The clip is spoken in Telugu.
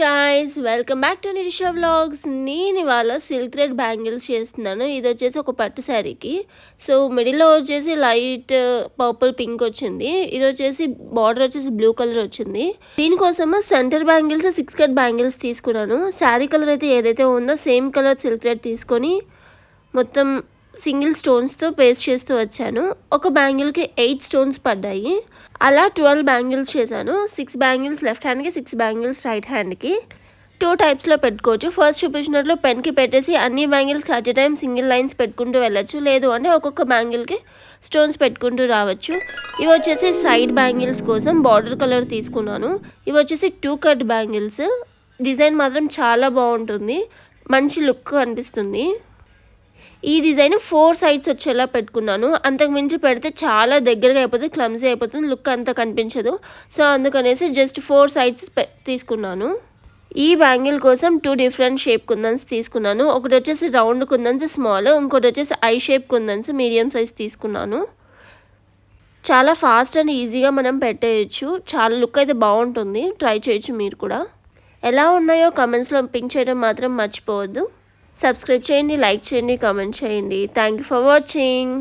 Guys welcome back to Nirisha vlogs. నేను ఇవాళ సిల్క్ థ్రెడ్ బ్యాంగిల్స్ చేస్తున్నాను. ఇది వచ్చేసి ఒక పట్టు శారీకి. సో మిడిల్లో వచ్చేసి లైట్ పర్పుల్ పింక్ వచ్చింది. ఇది వచ్చేసి బార్డర్ వచ్చేసి బ్లూ కలర్ వచ్చింది. దీనికోసము సెంటర్ బ్యాంగిల్స్ 6 కట్ బ్యాంగిల్స్ తీసుకున్నాను. శారీ కలర్ అయితే ఏదైతే ఉందో సేమ్ కలర్ సిల్క్ థ్రెడ్ తీసుకొని మొత్తం సింగిల్ స్టోన్స్తో పేస్ట్ చేస్తూ వచ్చాను. ఒక బ్యాంగిల్కి 8 స్టోన్స్ పడ్డాయి. అలా 12 బ్యాంగిల్స్ చేశాను. 6 బ్యాంగిల్స్ లెఫ్ట్ హ్యాండ్కి, 6 బ్యాంగిల్స్ రైట్ హ్యాండ్కి. 2 టైప్స్లో పెట్టుకోవచ్చు. ఫస్ట్ చూపించినట్లు పెన్కి పెట్టేసి అన్ని బ్యాంగిల్స్కి at a time single lines పెట్టుకుంటూ వెళ్ళచ్చు. లేదు అంటే ఒక్కొక్క బ్యాంగిల్కి స్టోన్స్ పెట్టుకుంటూ రావచ్చు. ఇవి వచ్చేసి సైడ్ బ్యాంగిల్స్ కోసం బార్డర్ కలర్ తీసుకున్నాను. ఇవి వచ్చేసి 2 కట్ బ్యాంగిల్స్. డిజైన్ మాత్రం చాలా బాగుంటుంది, మంచి లుక్ అనిపిస్తుంది. ఈ డిజైన్ 4 సైడ్స్ వచ్చేలా పెట్టుకున్నాను. అంతకు మించి పెడితే చాలా దగ్గరగా అయిపోతుంది, క్లమ్జీ అయిపోతుంది, లుక్ అంతా కనిపించదు. సో అందుకనేసి జస్ట్ 4 సైడ్స్ తీసుకున్నాను. ఈ బ్యాంగిల్ కోసం 2 డిఫరెంట్ షేప్ కుందన్స్ తీసుకున్నాను. ఒకటి వచ్చేసి రౌండ్ కుందన్స్ స్మాల్, ఇంకోటి వచ్చేసి I shape kundans medium size తీసుకున్నాను. చాలా ఫాస్ట్ అండ్ ఈజీగా మనం పెట్టేయచ్చు. చాలా లుక్ అయితే బాగుంటుంది, ట్రై చేయొచ్చు మీరు కూడా. ఎలా ఉన్నాయో కమెంట్స్లో పింక్ చేయడం మాత్రం మర్చిపోవద్దు. సబ్స్క్రైబ్ చేయండి, లైక్ చేయండి, కామెంట్ చేయండి. Thank you for watching.